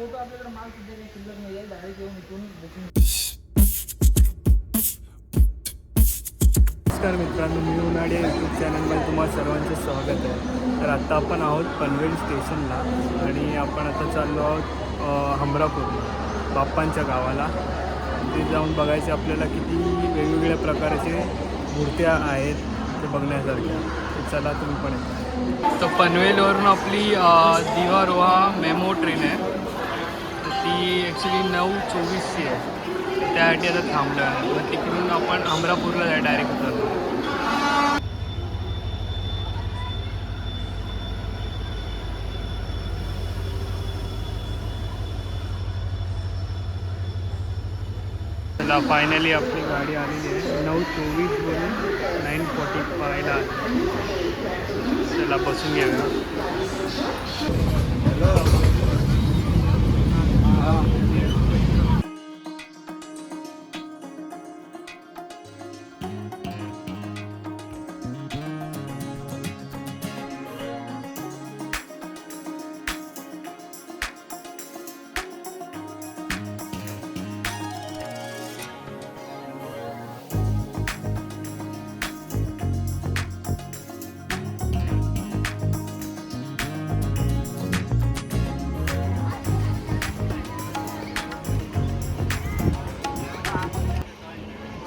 Photo आपल्याकडे माल सध्या काही शिल्लक नाही आहे, डायरेक्ट येऊन इथून बुकिंग. नमस्कार मित्रांनो, मी उन्हाळे यूट्यूब चॅनलमध्ये तुम्हाला सर्वांचे स्वागत आहे. तर आत्ता आपण आहोत पनवेल स्टेशनला आणि आपण आता चाललो आहोत हमरापूर बाप्पांच्या गावाला. तिथे जाऊन बघायचे आपल्याला किती वेगवेगळ्या प्रकारचे मूर्त्या आहेत ते बघण्यासारख्या. तर चला तुम्ही पण येता. तर पनवेलवरून आपली दिवारोहा मेमो ट्रेन आहे. तर ती ॲक्च्युली 9:24ची आहे. त्यासाठी आता थांबलो आहे. मग तिकडून आपण हमरापूरला जाय डायरेक्ट उतरलो. चला फायनली आपली गाडी आलेली आहे. 9:24वरून 9:45ला आली. चला बसून घेऊया.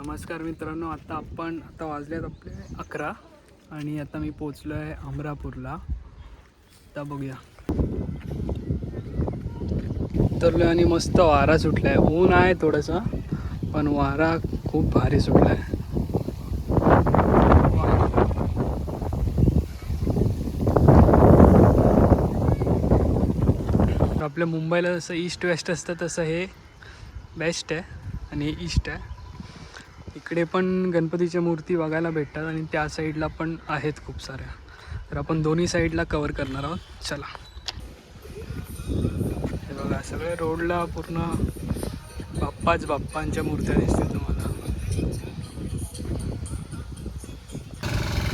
नमस्कार मित्रांनो, आता वाजलेत आपले 11 आणि आता मी पोचलो आहे हमरापूरला. आता बघूया. उतरलो आणि मस्त वारा सुटला आहे. ऊन आहे थोडंसं, पण वारा खूप भारी सुटला आहे. आपल्या मुंबईला जसं ईस्ट वेस्ट असतं तसं हे वेस्ट आहे आणि ईस्ट आहे. इकडे पण गणपतीच्या मूर्ती बघायला भेटतात आणि त्या साईडला पण आहेत खूप साऱ्या. तर आपण दोन्ही साईडला कवर करणार आहोत. चला. हे बघा, सगळे रोडला पूर्ण बाप्पांच्या मूर्त्या दिसतील तुम्हाला.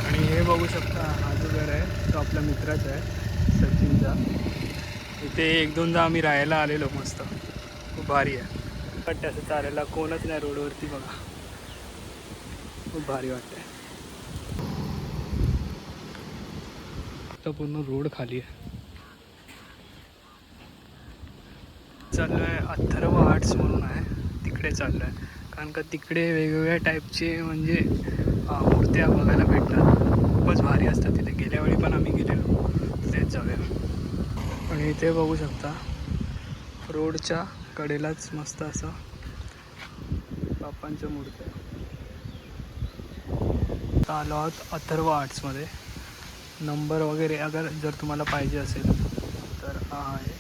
आणि हे बघू शकता, हा जो घर आहे तो आपल्या मित्राचा आहे, सचिनचा. इथे 1-2दा आम्ही राहायला आलेलो. मस्त, खूप भारी आहे. पण असं चालायला कोणच नाही रोडवरती. बघा, खूप भारी वाटतंय. आता पूर्ण रोड खाली आहे. चाललो आहे अथर्व आर्ट्स म्हणून आहे, तिकडे चाललो आहे. कारण का तिकडे वेगवेगळ्या टाईपचे म्हणजे मूर्त्या बघायला भेटतात. खूपच भारी असतात तिथे. गेल्या वेळी पण आम्ही गेलेलो, तेच जाऊया. आणि इथे बघू शकता, रोडच्या कडेलाच मस्त असं बाप्पांच्या मूर्त्या. आता आलो आहोत अथर्व आर्ट्समध्ये. नंबर वगैरे अगर जर तुम्हाला पाहिजे असेल तर हा आहे,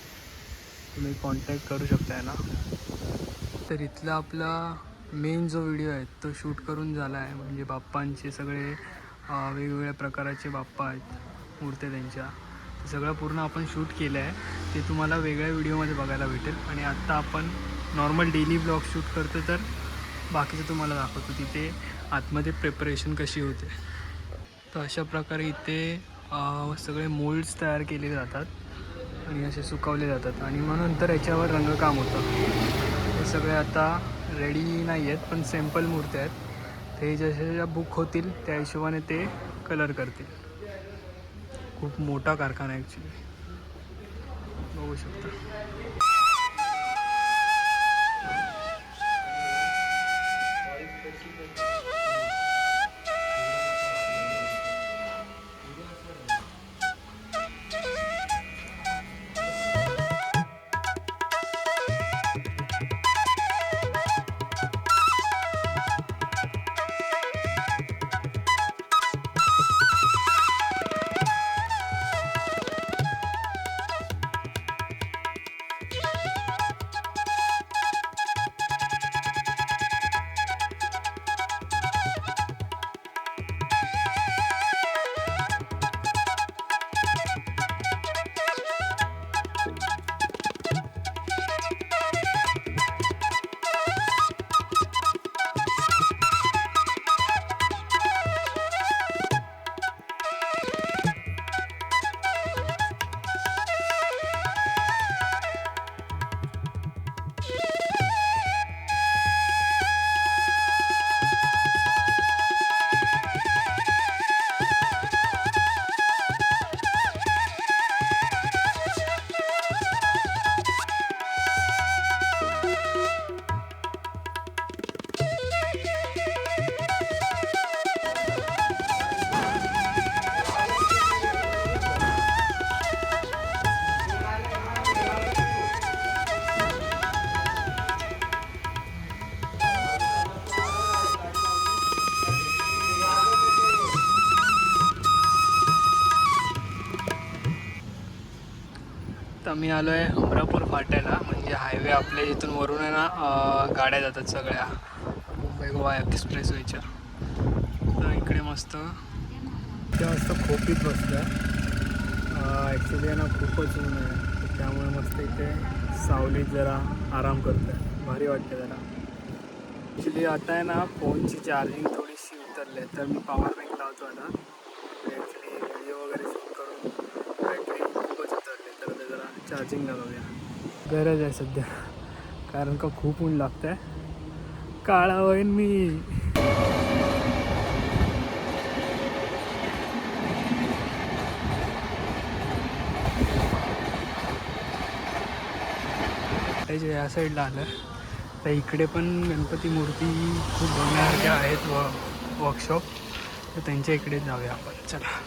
तुम्ही कॉन्टॅक्ट करू शकता याला. तर इथला आपला मेन जो व्हिडिओ आहे तो शूट करून झाला आहे. म्हणजे बाप्पांचे सगळे वेगवेगळ्या प्रकाराचे बाप्पा आहेत, मूर्त्या त्यांच्या, ते सगळं पूर्ण आपण शूट केलं आहे. ते तुम्हाला वेगळ्या व्हिडिओमध्ये बघायला भेटेल. आणि आत्ता आपण नॉर्मल डेली ब्लॉग शूट करतो, तर बाकीचं तुम्हाला दाखवतो तिथे आतमध्ये प्रिपरेशन कशी होते. तर अशा प्रकारे इथे सगळे मोल्ड्स तयार केले जातात आणि असे सुकवले जातात आणि मग नंतर याच्यावर रंगकाम होतं. हे सगळे आता रेडी नाही आहेत, पण सॅम्पल मूर्त्या आहेत. ते जशा बुक होतील त्या हिशोबाने ते कलर करतील. खूप मोठा कारखाना आहे ॲक्च्युली, बघू शकता. आम्ही आलो आहे हमरापूर फाट्याला, म्हणजे हायवे आपल्या इथून वरून आहे ना गाड्या जातात सगळ्या मुंबई गोवा एक्सप्रेसवेच्या. तर इकडे मस्त खोपीत बसलं. ॲक्च्युली आहे ना खूपच ऊन आहे, त्यामुळे मस्त इथे सावलीत जरा आराम करतो आहे, भारी वाटते जरा. ॲक्च्युली आता आहे ना फोनची चार्जिंग थोडीशी उतरली आहे, तर मी पॉवर बँक लावतो आता. ॲक्च्युली व्हिडिओ वगैरे शूट करून बॅटरी खूपच उतरली, तर ते जरा चार्जिंग लावूया. गरज आहे सध्या, कारण का खूप ऊन लागतं आहे. काळा होईन मी. या साईडला आलं तर इकडे पण गणपती मूर्ती खूप बघण्यासारख्या आहेत वर्कशॉप, तर त्यांच्या इकडे जाऊया आपण. चला,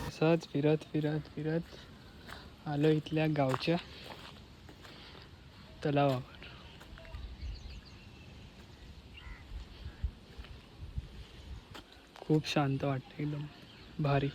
असंच फिरत फिरत फिरत आलो इथल्या गावच्या तलावावर. खूप शांत वाटतं, एकदम भारी.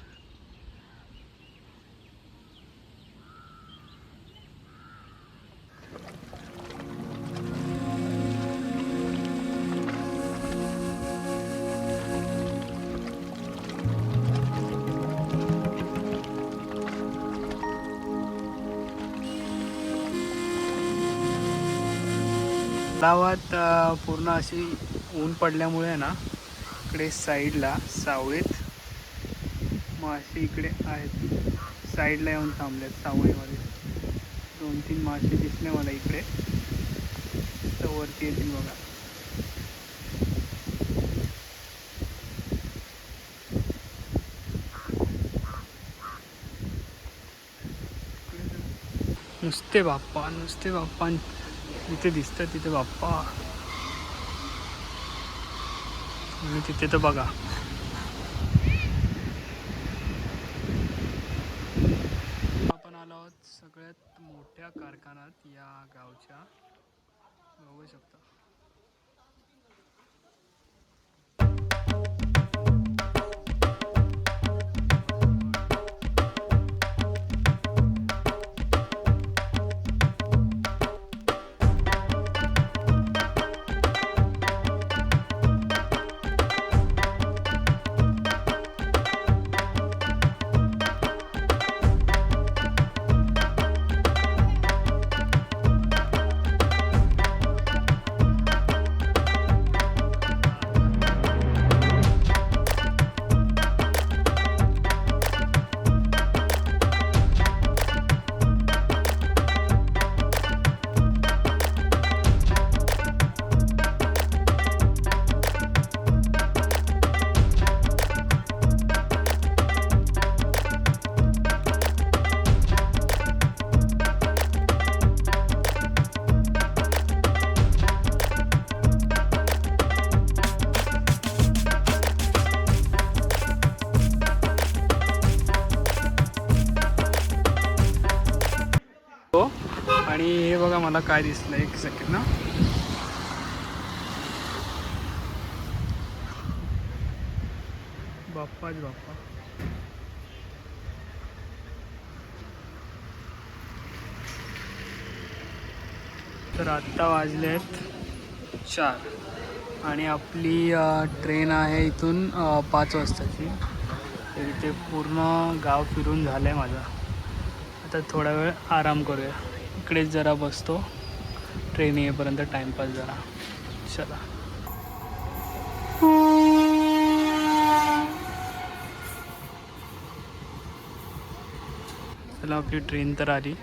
तलावात पूर्ण अशी ऊन पडल्यामुळे ना इकडे साईडला सावळीत मासे इकडे आहेत, साईडला येऊन थांबलेत सावळीमध्ये. 2-3 मासे दिसले मला इकडे, तर वरती येतील बघा. नुसते बाप्पा, नुसते बाप्पा, जिथे दिसतं तिथे बाप्पा. आणि तिथे तर बघा, आपण आलो आहोत सगळ्यात मोठ्या कारखान्यात या गावच्या. बघू शकता. आणि हे बघा मला काय दिसलं, एक सेकंड ना. बाप्पाच बाप्पा. तर आत्ता वाजले आहेत 4 आणि आपली ट्रेन आहे इथून 5 वाजताची. तर इथे पूर्ण गाव फिरून झालं आहे माझा. आता थोडा वेळ आराम करूया, इकडेच जरा बसतो ट्रेन येईपर्यंत, टाईमपास जरा. चला. चला, आपली ट्रेन तर आली.